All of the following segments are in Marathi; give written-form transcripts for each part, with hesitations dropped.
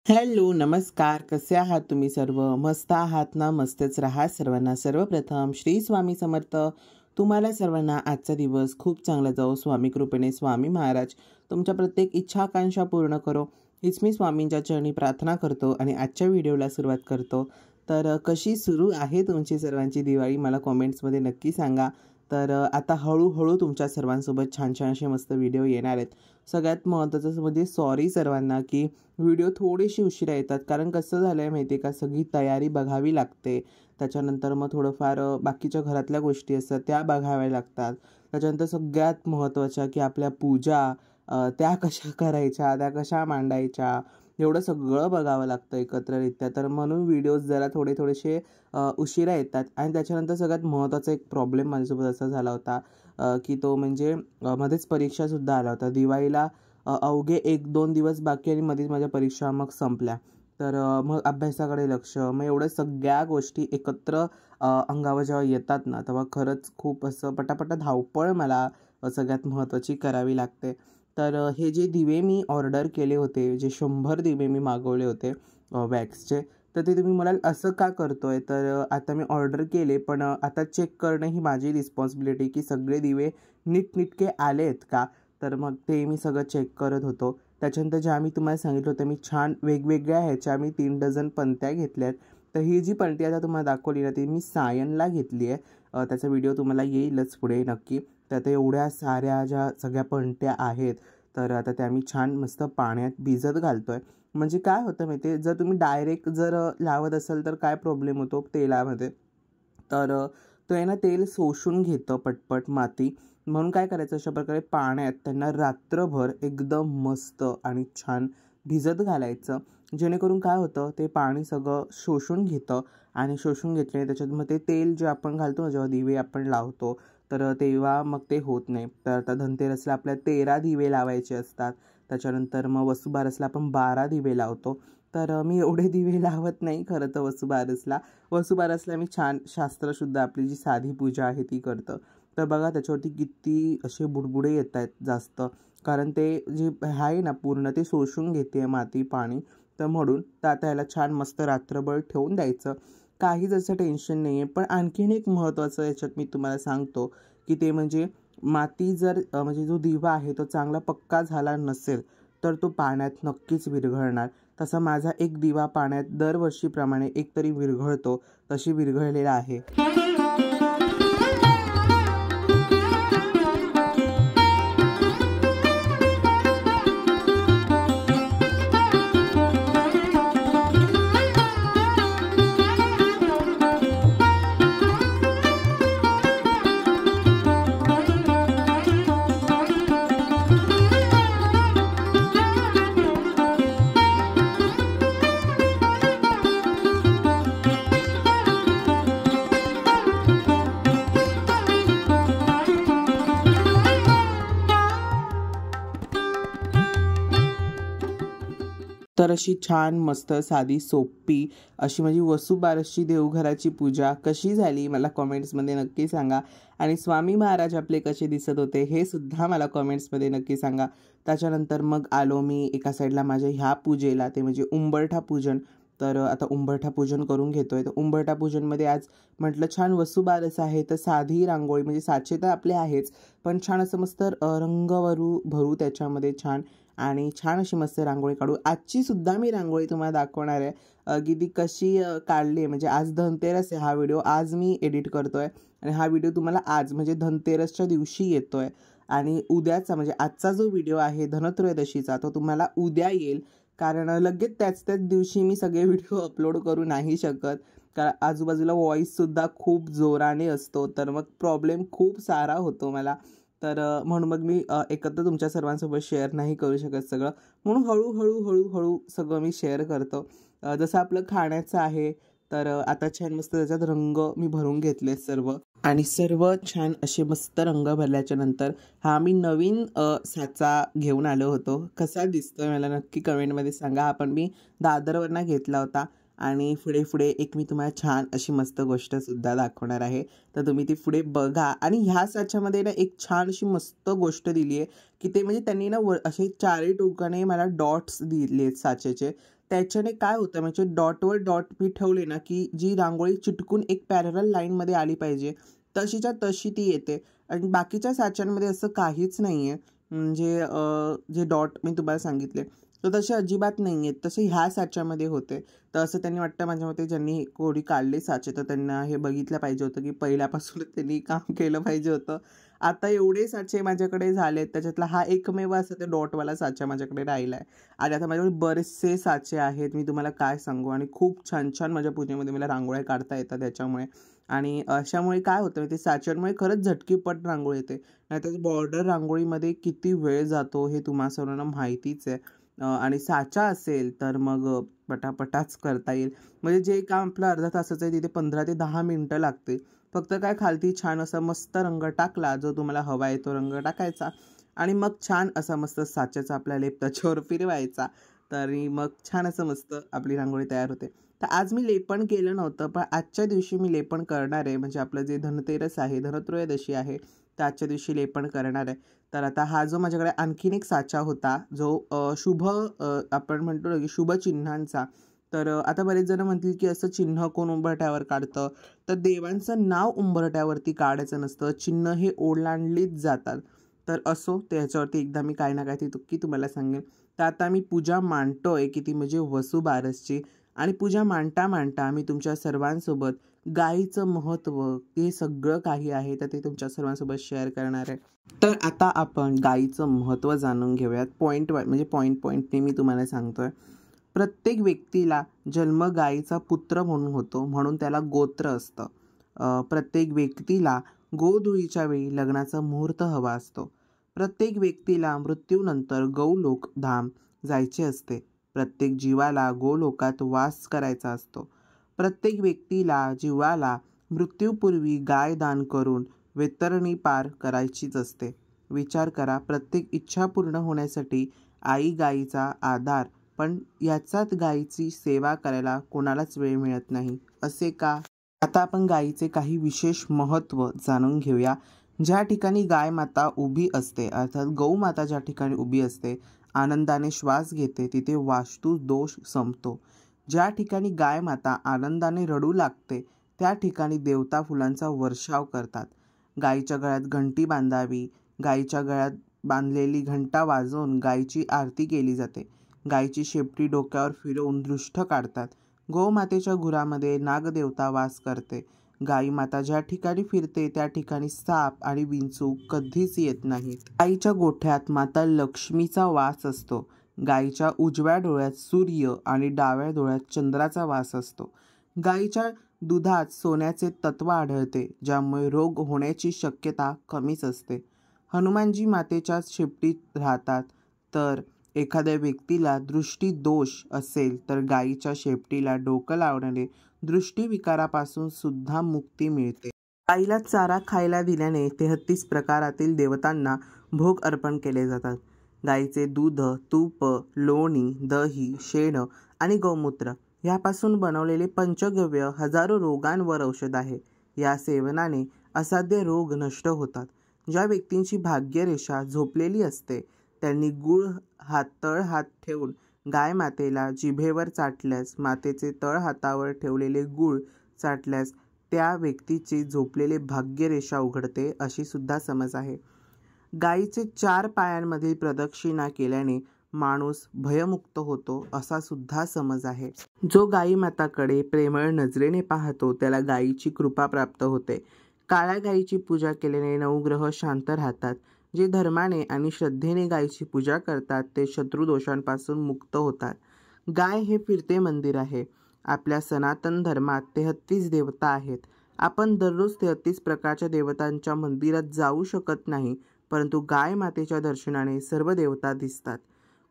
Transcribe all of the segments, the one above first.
हॅलो नमस्कार, कसे आहात तुम्ही सर्व? मस्त आहात ना? मस्तच राहा सर्वांना. सर्वप्रथम श्री स्वामी समर्थ. तुम्हाला सर्वांना आजचा दिवस खूप चांगला जाओ. स्वामी कृपेने स्वामी महाराज तुमच्या प्रत्येक इच्छा आकांक्षा पूर्ण करो, हीच मी स्वामींच्या चरणी प्रार्थना करतो आणि आजच्या व्हिडिओला सुरुवात करतो. तर कशी सुरू आहे तुमची सर्वांची दिवाळी मला कॉमेंट्समध्ये नक्की सांगा. तर आता हळूहळू तुमच्या सर्वांसोबत छान छान असे मस्त व्हिडिओ येणार आहेत. सगळ्यात महत्त्वाचं म्हणजे सॉरी सर्वांना की व्हिडिओ थोडीशी उशिरा येतात, कारण कसं झालं आहे माहिती आहे का, सगळी तयारी बघावी लागते. त्याच्यानंतर मग थोडंफार बाकीच्या घरातल्या गोष्टी असतात त्या बघाव्या लागतात. त्याच्यानंतर सगळ्यात महत्त्वाच्या की आपल्या पूजा त्या कशा करायच्या, त्या कशा मांडायच्या, एवढं सगळं बघावं लागतं एकत्ररित्या. तर म्हणून व्हिडिओज जरा थोडेसे उशिरा येतात. आणि त्याच्यानंतर सगळ्यात महत्त्वाचा एक प्रॉब्लेम माझ्यासोबत असा झाला होता की तो म्हणजे मध्येच परीक्षासुद्धा आला होता. दिवाळीला अवघे 1-2 दिवस बाकी आणि मध्येच माझ्या परीक्षा मग संपल्या. तर मग अभ्यासाकडे लक्ष, मग एवढ्या सगळ्या गोष्टी एकत्र अंगावर जेव्हा येतात ना, तेव्हा खरंच खूप असं पटापटा धावपळ मला सगळ्यात महत्त्वाची करावी लागते. तर हे जे दिवे मी ऑर्डर केले होते, जे 100 दिवे मी मागवले होते वॅक्सचे, तर ते तुम्ही म्हणाल असं का करतो आहे? तर आता मी ऑर्डर केले, पण आता चेक करणं ही माझी रिस्पॉन्सिबिलिटी की सगळे दिवे नीटनेटके आले आहेत का. तर मग ते मी सगळं चेक करत होतो. त्याच्यानंतर ज्या मी तुम्हाला सांगितलं होतं, मी छान वेगवेगळ्या ह्याच्या मी 3 डझन पणत्या घेतल्या आहेत. तर ही जी पणती आता तुम्हाला दाखवली ना, ती मी सायनला घेतली आहे. त्याचा व्हिडिओ तुम्हाला येईलच पुढे नक्की. तर आता एवढ्या साऱ्या ज्या सगळ्या पणत्या आहेत, तर आता त्या मी छान मस्त पाण्यात भिजत घालतो आहे. म्हणजे काय होतं माहिती आहे, जर तुम्ही डायरेक्ट जर लावत असाल तर काय प्रॉब्लेम होतो तेलामध्ये, तर तो आहे ना तेल शोषून घेतं पटपट माती. म्हणून काय करायचं, अशा प्रकारे पाण्यात त्यांना रात्रभर एकदम मस्त आणि छान भिजत घालायचं. जेणेकरून काय होतं, ते पाणी सगळं शोषून घेतं आणि शोषून घेतल्याने त्याच्यात मग ते तेल जे आपण घालतो ना, जेव्हा दिवे आपण लावतो, तर तेव्हा मग ते होत नाही. तर आता धनतेरसला आपल्याला 13 दिवे लावायचे असतात. त्याच्यानंतर मग वसुबारसला आपण 12 दिवे लावतो. तर मी एवढे दिवे लावत नाही खरं तर वसुबारसला मी छान शास्त्रशुद्ध आपली जी साधी पूजा आहे ती करतो. तर बघा त्याच्यावरती किती असे बुडबुडे येत आहेत जास्त, कारण ते जे आहे ना पूर्ण ते शोषून घेते माती पाणी. तर म्हणून तर आता याला छान मस्त रात्रभर ठेवून द्यायचं, काहीच असं टेन्शन नाही आहे. पण आणखीन एक महत्त्वाचं याच्यात मी तुम्हाला सांगतो की ते म्हणजे माती जर म्हणजे जो दिवा आहे तो चांगला पक्का झाला नसेल तर तो पाण्यात नक्कीच विरघळणार. तसा माझा एक दिवा पाण्यात दरवर्षीप्रमाणे एकतरी विरघळतो, तशी विरघळलेला आहे. तर अशी छान मस्त साधी सोपी अशी माझी वसुबारसची देवघराची पूजा कशी झाली मला कॉमेंट्समध्ये नक्की सांगा. आणि स्वामी महाराज आपले कसे दिसत होते हे सुद्धा मला कॉमेंट्समध्ये नक्की सांगा. त्याच्यानंतर मग आलो मी एका साईडला माझ्या ह्या पूजेला, ते म्हणजे उंबरठा पूजन. तर आता उंबरठा पूजन करून घेतो आहे. तर उंबरठा पूजनमध्ये आज म्हटलं छान वसुबारस आहे, तर साधी रांगोळी म्हणजे साचे तर आपले आहेच, पण छान असं मस्त रंग भरू त्याच्यामध्ये छान, आणि छान अशी मस्त रांगोळी काढू. आजची सुद्धा मी रांगोळी तुम्हाला दाखवणार आहे की ती कशी काढली आहे. म्हणजे आज धनतेरस आहे, हा व्हिडिओ आज मी एडिट करतो आहे आणि हा व्हिडिओ तुम्हाला आज म्हणजे धनतेरसच्या दिवशी येतो आहे. आणि उद्याचा म्हणजे आजचा जो व्हिडिओ आहे धनत्रयोदशीचा तो तुम्हाला उद्या येईल, कारण लगेच त्याच दिवशी मी सगळे व्हिडिओ अपलोड करू नाही शकत, कारण आजूबाजूला व्हॉईससुद्धा खूप जोराने असतो, तर मग प्रॉब्लेम खूप सारा होतो मला. तर म्हणून मग मी एकत्र तुमच्या सर्वांसोबत शेअर नाही करू शकत सगळं, म्हणून हळूहळू सगळं मी शेअर करतो. जसं आपलं खाण्याचं आहे, तर आता छान मस्त त्याच्यात रंग मी भरून घेतले सर्व, आणि सर्व छान असे मस्त रंग भरल्याच्या नंतर हा मी नवीन साचा घेऊन आलो होतो. कसा दिसतोय मला नक्की कमेंटमध्ये सांगा. हा पण मी दादरवरनं घेतला होता. आणि पुढे एक मी तुम्हाला छान अशी मस्त गोष्टसुद्धा दाखवणार आहे, तर तुम्ही ती पुढे बघा. आणि ह्या साच्यामध्ये ना एक छान अशी मस्त गोष्ट दिली आहे, की ते म्हणजे त्यांनी ना असे चारही टोकाने मला डॉट्स दिले आहेत साच्याचे. त्याच्याने काय होतं म्हणजे डॉटवर डॉट मी ठेवले ना, की जी रांगोळी चिटकून एक पॅरलल लाईनमध्ये आली पाहिजे, तशीच्या तशी ती येते. आणि बाकीच्या साच्यांमध्ये असं काहीच नाही आहे, म्हणजे जे डॉट मी तुम्हाला सांगितले तर तसे अजिबात नाही आहेत, तसे ह्या साच्यामध्ये होते. तर असं त्यांनी वाटतं माझ्या मते, ज्यांनी कोणी काढले साचे तर त्यांना हे बघितलं पाहिजे होतं, की पहिल्यापासूनच त्यांनी काम केलं पाहिजे होतं. आता एवढे साचे माझ्याकडे झालेत, त्याच्यातला हा एकमेव असा ते डॉटवाला साचा माझ्याकडे राहिला आहे. आणि आता माझ्याकडे बरेचसे साचे आहेत, मी तुम्हाला काय सांगू. आणि खूप छान छान माझ्या पूजेमध्ये मला रांगोळ्या काढता येतात त्याच्यामुळे. आणि अशामुळे काय होतं ते साच्यांमुळे खरंच झटकीपट रांगोळी येते. नाहीतर बॉर्डर रांगोळीमध्ये किती वेळ जातो हे तुम्हा सर्वांना माहितीच आहे. आणि साचा असेल तर मग पटापटाच करता येईल. म्हणजे जे काम आपलं अर्धा तासाचं आहे तिथे 15 ते 10 मिनटं लागतील. फक्त काय खालती छान असा मस्त रंग टाकला, जो तुम्हाला हवा आहे तो रंग टाकायचा, आणि मग छान असा मस्त साच्याचा आपला लेप त्याच्यावर फिरवायचा, तरी मग छान असं मस्त आपली रांगोळी तयार होते. तर आज मी लेपन केलं नव्हतं, पण आजच्या दिवशी मी लेपन करणार आहे. म्हणजे आपलं जे धनतेरस आहे, धनत्रयोदशी आहे, तर आजच्या दिवशी लेपन करणार आहे. तर आता हा जो माझ्याकडे आणखीन एक साचा होता, जो शुभ आपण म्हणतो ना की शुभ चिन्हांचा. तर आता बरेच जण म्हणतील की असं चिन्ह कोण उंबरठ्यावर काढतं, तर देवांचं नाव उंबरठ्यावरती काढायचं नसतं, चिन्ह हे ओलांडलीच जातात. तर असो, त्याच्यावरती एकदा मी काय ना काय ती तुक्की तुम्हाला सांगेन. तर आता मी पूजा मांडतोय की ती म्हणजे वसुबारसची. आणि पूजा मांडता मी तुमच्या सर्वांसोबत गाईचं महत्त्व, हे सगळं काही आहे तर ते तुमच्या सर्वांसोबत शेअर करणार आहे. तर आता आपण गाईचं महत्त्व जाणून घेऊयात. म्हणजे पॉईंटने मी तुम्हाला सांगतोय. प्रत्येक व्यक्तीला जन्म गाईचा पुत्र म्हणून होतो, म्हणून त्याला गोत्र असतं. प्रत्येक व्यक्तीला गोधुळीच्या वेळी लग्नाचा मुहूर्त हवा असतो. प्रत्येक व्यक्तीला मृत्यूनंतर गौलोक धाम जायचे असते. प्रत्येक जीवाला गोलोकात वास करायचा असतो. प्रत्येक व्यक्तीला जीवाला मृत्यूपूर्वी गाय दान करून वेतरणी पार करायचीच असते. विचार करा, प्रत्येक इच्छा पूर्ण होण्यासाठी आई गाईचा आधार, पण याचात गाईची सेवा करायला कोणालाच वेळ मिळत नाही. असे का? आता आपण गाईचे काही विशेष महत्त्व जाणून घेऊया. ज्या ठिकाणी गाय माता उभी असते, अर्थात गौमाता ज्या ठिकाणी उभी असते, आनंदाने श्वास घेते, तिथे वास्तू दोष संपतो. ज्या ठिकाणी गाय माता आनंदाने रडू लागते, त्या ठिकाणी देवता फुलांचा वर्षाव करतात. गाईच्या गळ्यात घंटी बांधावी. गाईच्या गळ्यात बांधलेली घंटा वाजवून गायीची आरती केली जाते. गायीची शेपटी डोक्यावर फिरवून दृष्ट काढतात. गोमातेच्या गुरामध्ये नागदेवता वास करते. गाई माता ज्या ठिकाणी फिरते त्या ठिकाणी साप आणि विंचू कधीच येत नाहीत. गाईच्या गोठ्यात माता लक्ष्मीचा वास असतो. गाईच्या उजव्या डोळ्यात सूर्य आणि डाव्या डोळ्यात चंद्राचा वास असतो. गाईच्या दुधात सोन्याचे तत्व आढळते, ज्यामुळे रोग होण्याची शक्यता कमीच असते. हनुमानजी मातेच्या शेपटीत राहतात. तर एखाद्या व्यक्तीला दृष्टी दोष असेल तर गाईच्या शेपटीला डोकं लावण्याने दृष्टीविकारापासून सुद्धा मुक्ती मिळते. गाईला चारा खायला दिल्याने 33 प्रकारातील देवतांना भोग अर्पण केले जातात. गाईचे दूध, तूप, लोणी, दही, शेण आणि गोमूत्र यापासून बनवलेले पंचगव्य हजारो रोगांवर औषध आहे. या सेवनाने असाध्य रोग नष्ट होतात. ज्या व्यक्तींची भाग्यरेषा झोपलेली असते, त्यांनी गूळ तळहात ठेवून गाय मातेला जिभेवर चाटल्यास, मातेचे तळहातावर ठेवलेले गूळ चाटल्यास त्या व्यक्तीचे झोपलेले भाग्यरेषा उघडते, अशी सुद्धा समज आहे. गायीचे 4 पायांमधील प्रदक्षिणा केल्याने माणूस भयमुक्त होतो, असा सुद्धा समज आहे. जो गाई माताकडे प्रेमळ नजरेने पाहतो त्याला गायीची कृपा प्राप्त होते. काळ्या गायीची पूजा केल्याने नवग्रह शांत राहतात. जे धर्माने आणि श्रद्धेने गायीची पूजा करतात ते शत्रुदोषांपासून मुक्त होतात. गाय हे फिरते मंदिर आहे. आपल्या सनातन धर्मात 33 देवता आहेत. आपण दररोज 33 प्रकारच्या देवतांच्या मंदिरात जाऊ शकत नाही, परंतु गाय मातेच्या दर्शनाने सर्व देवता दिसतात.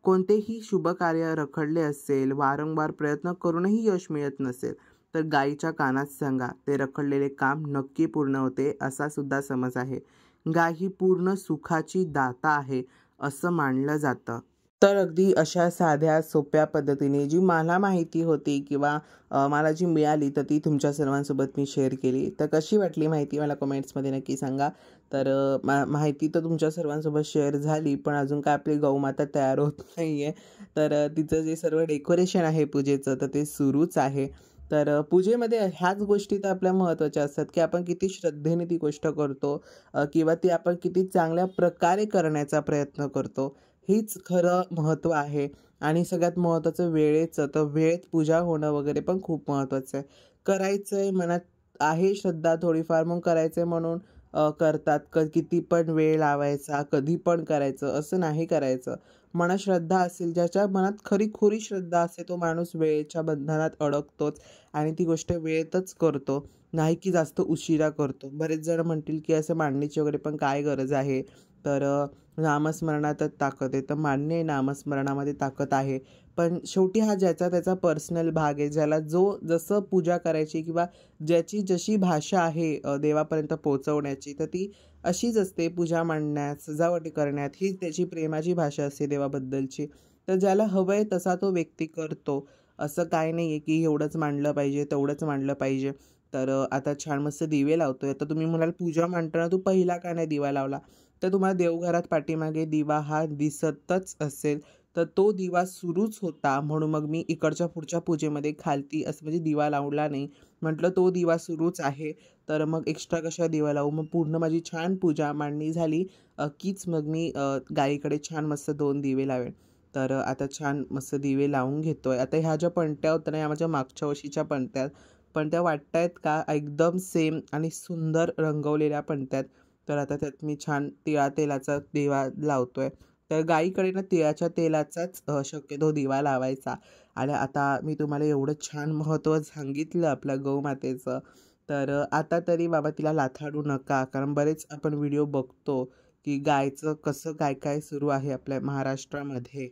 कोणतेही शुभ कार्य रखडले असेल, वारंवार प्रयत्न करूनही यश मिळत नसेल, तर गायीच्या कानात सांगा, ते रखडलेले काम नक्की पूर्ण होते, असा सुद्धा समज आहे. गाय ही पूर्ण सुखाची दाता आहे असं मानलं जातं. तर अगदी अशा साध्या सोप्या पद्धतीने जी मला माहिती होती किंवा मला जी मिळाली तर ती तुमच्या सर्वांसोबत मी शेअर केली. तर कशी वाटली माहिती मला कमेंट्समध्ये नक्की सांगा. तर माहिती तर तुमच्या सर्वांसोबत शेअर झाली, पण अजून काय आपली गौमाता तयार होत नाही आहे. तर तिचं जे सर्व डेकोरेशन आहे पूजेचं तर ते सुरूच आहे. तर पूजेमध्ये ह्याच गोष्टी तर आपल्या महत्त्वाच्या असतात, की आपण किती श्रद्धेने ती गोष्ट करतो किंवा ती आपण किती चांगल्या प्रकारे करण्याचा प्रयत्न करतो. हीच खरं महत्त्व आहे. आणि सगळ्यात महत्त्वाचं वेळेचं, तर वेळेत पूजा होणं वगैरे पण खूप महत्त्वाचं आहे. करायचं आहे, मनात आहे श्रद्धा थोडीफार, मग करायचं आहे म्हणून करतात. किती पण वेळ लावायचा, कधी पण करायचं असं नाही करायचं. मनात श्रद्धा असेल, ज्याच्या मनात खरीखुरी श्रद्धा असते, तो माणूस वेळेच्या बंधनात अडकतोच आणि ती गोष्ट वेळेतच करतो, नाही की जास्त उशिरा करतो. बरेच जण म्हणतील की असं मांडणीची वगैरे पण काय गरज आहे. तर नामस्मरणातच ताकद आहे. तर मान्य आहे, नामस्मरणामध्ये ताकद आहे. पण शेवटी हा ज्याचा त्याचा पर्सनल भाग आहे. ज्याला जो जसं पूजा करायची किंवा ज्याची जशी भाषा आहे देवापर्यंत पोहोचवण्याची, तर ती अशीच असते. पूजा मांडण्यात, सजावटी करण्यात, ही त्याची प्रेमाची भाषा असते देवाबद्दलची. तर ज्याला हवं आहे तसा तो व्यक्ती करतो. असं काय नाही आहे की एवढंच मांडलं पाहिजे, तेवढंच मांडलं पाहिजे. तर आता छान मस्त दिवे लावतोय. आता तुम्ही म्हणाल पूजा मांडताना तू पहिला का नाही दिवा लावला? तर तुम्हाला देवघरात पाठीमागे दिवा हा दिसतच असेल. तर तो दिवा सुरूच होता, म्हणून मग मी इकडच्या पुढच्या पूजेमध्ये खालती असं म्हणजे दिवा लावला नाही. म्हटलं तो दिवा सुरूच आहे, तर मग एक्स्ट्रा कशा दिवा लावू. मग पूर्ण माझी छान पूजा मांडणी झाली कीच मग मी गाईकडे छान मस्त 2 दिवे लावेन. तर आता छान मस्त दिवे लावून घेतोय. आता ह्या ज्या पणत्या होत्या ना, या माझ्या मागच्या वर्षीच्या पणत्या. पणत्या वाटतायत का एकदम सेम आणि सुंदर रंगवलेल्या पणत्यात. तर आता त्यात मी छान तिळा तेलाचा दिवा लावतोय. तर गाईकडे ना तिळाच्या तेलाचाच शक्यतो दिवा लावायचा. आणि आता मी तुम्हाला एवढं छान महत्त्व सांगितलं आपल्या गौमातेचं. तर आता तरी बाबा तिला लाथाडू नका. कारण बरेच आपण व्हिडिओ बघतो की गायचं कसं काय काय सुरू आहे आपल्या महाराष्ट्रामध्ये.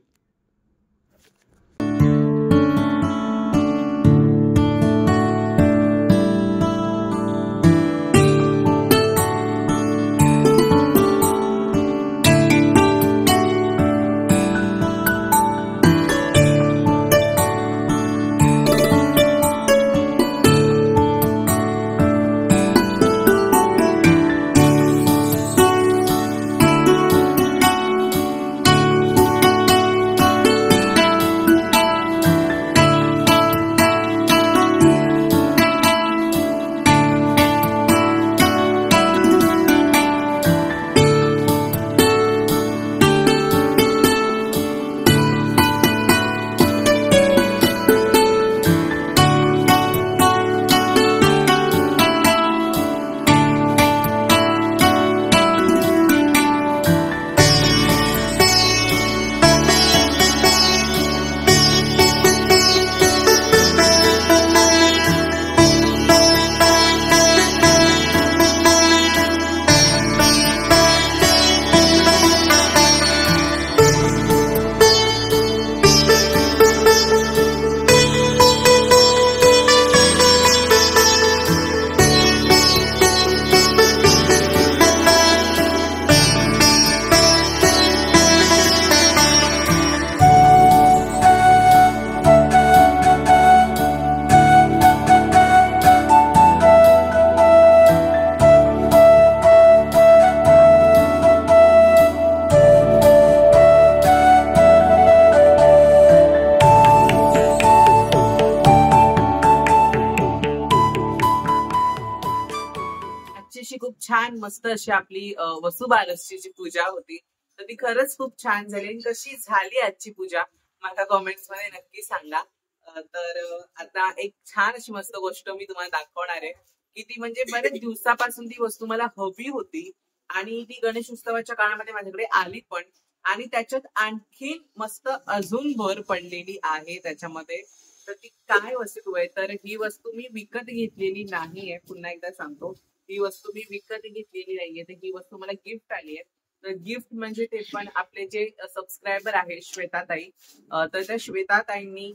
अशी खूप छान मस्त अशी आपली वसुबारसची जी पूजा होती तर ती खरंच खूप छान झाली. आणि कशी झाली आजची पूजा मला कमेंट्स मध्ये नक्की सांगा. तर आता एक छान अशी मस्त गोष्ट मी तुम्हाला दाखवणार आहे की ती म्हणजे बरेच दिवसापासून ती वस्तू मला हवी होती आणि ती गणेश उत्सवाच्या काळामध्ये माझ्याकडे आली पण. आणि त्याच्यात आणखी मस्त अजून भर पडलेली आहे त्याच्यामध्ये. तर ती काय वस्तू आहे, तर ही वस्तू मी विकत घेतलेली नाहीये. पुन्हा एकदा सांगतो, ही वस्तू मी विकत घेतलेली नाहीये, तर ही वस्तू मला गिफ्ट आली आहे. तर गिफ्ट म्हणजे ते पण आपले जे सबस्क्रायबर आहे श्वेताताई, तर त्या श्वेताताईंनी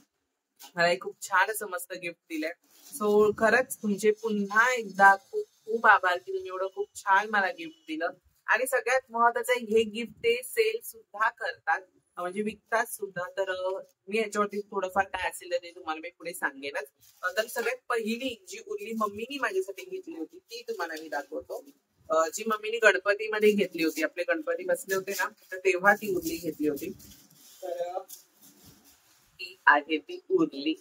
मला एक खूप छान असं मस्त गिफ्ट दिलंय. सो खरंच तुमचे पुन्हा एकदा खूप खूप आभार की तुम्ही एवढं खूप छान मला गिफ्ट दिलं. आणि सगळ्यात महत्वाचं हे गिफ्ट ते सेल सुद्धा करतात, म्हणजे विकतात सुद्धा. तर मी याच्यावरती थोडंफार काय असेल तर ते तुम्हाला मी पुढे सांगेनच. तर सगळ्यात पहिली जी उरली मम्मीनी माझ्यासाठी घेतली होती ती तुम्हाला मी दाखवतो. जी मम्मीनी गणपतीमध्ये घेतली होती, आपले गणपती बसले होते ना, तर तेव्हा ती उरली घेतली होती. तर ती आहे ती उरली.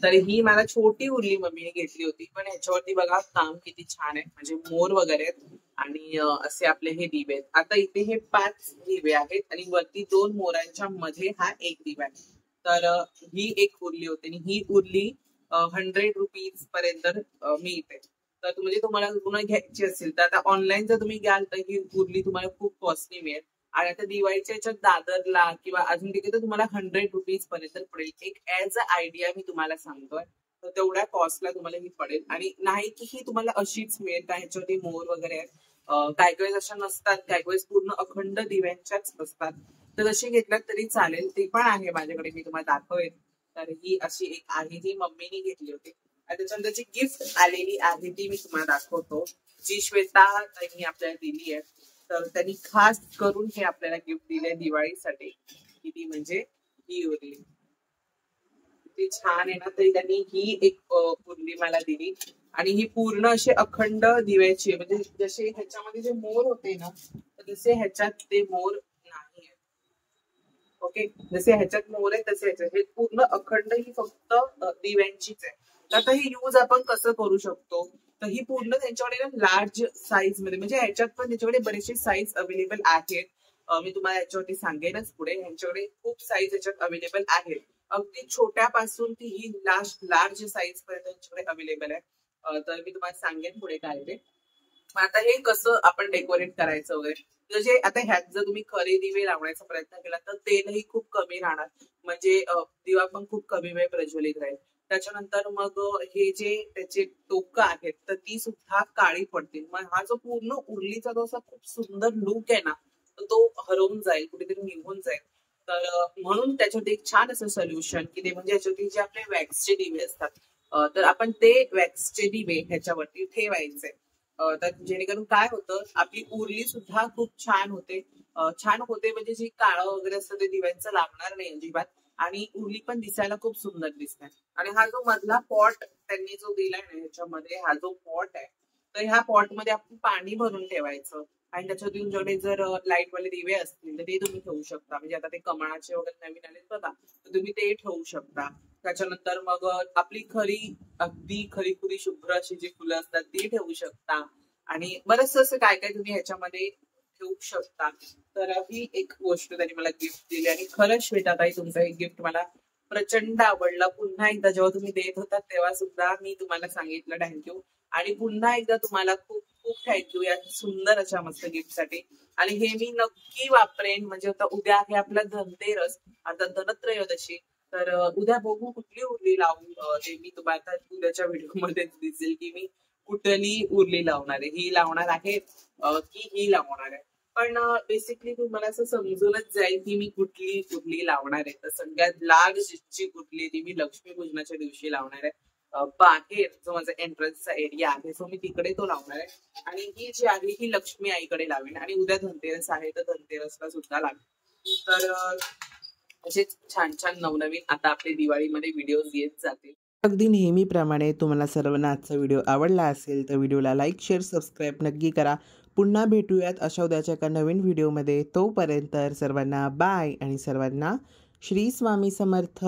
तर ही मला छोटी उरली मम्मीने घेतली होती, पण ह्याच्यावरती बघा काम किती छान आहे, म्हणजे मोर वगैरे आहेत आणि असे आपले हे दिवे आहेत. आता इथे हे 5 दिवे आहेत आणि वरती 2 मोरांच्या मध्ये हा एक दिवा आहे. तर ही एक उरली होती आणि ही उरली 100 रुपीज पर्यंत मिळते. तर म्हणजे तुम्हाला पूर्ण घ्यायची असेल तर आता ऑनलाईन जर तुम्ही घ्याल तर ही उरली तुम्हाला खूप कॉस्टली मिळेल. आणि आता दिवाळीच्या याच्यात दादरला किंवा अजून तिथे तर तुम्हाला 100 रुपीज पर्यंत पडेल. एक ऍज अ आयडिया मी तुम्हाला सांगतोय. तर तेवढ्या कॉस्टला तुम्हाला ही पडेल. आणि नाही की ही तुम्हाला अशीच मिळेल का ह्याच्यावरती मोर वगैरे आहेत. काही काही अशा नसतात, काही काही पूर्ण अखंड दिव्यांच्याच असतात. तर जशी घेतल्यात तरी चालेल, ते पण आहे माझ्याकडे, मी तुम्हाला दाखवेन. तर ही अशी एक आहे, ही मम्मीनी घेतली होती. आणि त्याच्यानंतर जी गिफ्ट आलेली आहे ती मी तुम्हाला दाखवतो, जी श्वेता त्यांनी आपल्याला दिली आहे. तर त्यांनी खास करून हे आपल्याला गिफ्ट दिले दिवाळीसाठी. किती म्हणजे ही उरली किती छान आहे ना. तरी त्यांनी ही एक उरली मला दिली आणि ही पूर्ण असे अखंड दिव्याची, म्हणजे जसे ह्याच्यामध्ये जे मोर होते ना, तर तसे ह्याच्यात ते मोर नाही आहे. ओके, जसे ह्याच्यात मोर आहे तसे ह्याच्यात हे पूर्ण अखंड ही फक्त दिव्यांचीच आहे. तर आता हे यूज आपण कसं करू शकतो, तर ही पूर्ण त्यांच्याकडे लार्ज साईज मध्ये, म्हणजे ह्याच्यात पण त्याच्याकडे बरेचसे साईज अवेलेबल आहेत. मी तुम्हाला याच्यावरती सांगेनच पुढे, ह्यांच्याकडे खूप साईज याच्यात अवेलेबल आहेत. अगदी छोट्यापासून ती ही लार्ज साईज पर्यंत त्यांच्याकडे अवेलेबल आहे. तर मी तुम्हाला सांगेन पुढे काय ते. आता हे कसं आपण डेकोरेट करायचं वगैरे, म्हणजे आता ह्यात जर तुम्ही खरे दिवे लावण्याचा प्रयत्न केला तर तेलही खूप कमी राहणार, म्हणजे दिवा पण खूप कमी वेळ प्रज्वलित राहील. त्याच्यानंतर मग हे जे त्याचे टोकं आहेत तर ती सुद्धा काळी पडतील. मग हा जो पूर्ण उरलीचा जो असा खूप सुंदर लुक आहे ना, तर तो हरवून जाईल, कुठेतरी निघून जाईल. तर म्हणून त्याच्यावरती एक छान असं सोल्युशन की ते म्हणजे याच्यावरती जे आपले वॅक्सचे दिवे असतात, तर आपण ते वॅक्सचे दिवे ह्याच्यावरती ठेवायचे. तर जेणेकरून काय होतं, आपली उरली सुद्धा खूप छान होते. छान होते म्हणजे जी काळं वगैरे असतं ते दिव्यांचं लागणार नाही अजिबात. आणि उरली पण दिसायला खूप सुंदर दिसते. आणि हा जो मधला पॉट त्यांनी जो दिलाय ना ह्याच्यामध्ये, हा जो पॉट आहे, तर ह्या पॉट मध्ये आपण पाणी भरून ठेवायचं. आणि त्याच्यावरती तुमच्याकडे जर लाईटवाले दिवे असतील तर ते तुम्ही ठेवू शकता. म्हणजे आता ते कमळाचे वगैरे नवीन आलेत बघा, तर तुम्ही ते ठेवू शकता. त्याच्यानंतर मग आपली अगदी खरी खुरी शुभ्र अशी जी फुलं असतात ती ठेवू शकता. आणि बरंच असं काय काय तुम्ही ह्याच्यामध्ये ठेवू शकता. तर ही एक गोष्ट त्यांनी मला गिफ्ट दिली आणि खरंच श्वेताताई तुमचं हे गिफ्ट मला प्रचंड आवडलं. पुन्हा एकदा जेव्हा तुम्ही देत होता तेव्हा सुद्धा मी तुम्हाला सांगितलं थँक्यू. आणि पुन्हा एकदा तुम्हाला खूप खूप थँक्यू या सुंदर अशा मस्त गिफ्टसाठी. आणि हे मी नक्की वापरेन. म्हणजे आता उद्या आहे आपला धनतेरस, आता धनत्रयोदशी. तर उद्या बघू कुठली उरली लावू, ते मी तुम्हाला उद्याच्या व्हिडिओ दिसेल की मी कुठली उरली लावणार आहे, ही लावणार आहे की ही लावणार आहे. पण बेसिकली तुम्हाला असं समजूनच जाईल की मी कुठली कुठली लावणार आहे. तर सगळ्यात लार्ज जी कुठली ती मी लक्ष्मीपूजनाच्या दिवशी लावणार आहे. बाहेर जो माझा एंट्रन्सचा एरिया आहे सो मी तिकडे तो लावणार आहे. आणि ही जी आहे ही लक्ष्मी आईकडे लावेन. आणि उद्या धनतेरस आहे तर धनतेरसला सुद्धा लावेन. तर असेच छान छान नवनवीन आता आपले दिवाळीमध्ये व्हिडिओज येत जातील. अगदी नेहमीप्रमाणे तुम्हाला सर्वांना आजचा व्हिडिओ आवडला असेल तर व्हिडिओला लाईक, शेअर, सबस्क्राईब नक्की करा. पुन्हा भेटूयात अशा उद्याच्या एका नवीन व्हिडिओमध्ये. तोपर्यंत सर्वांना बाय आणि सर्वांना श्री स्वामी समर्थ.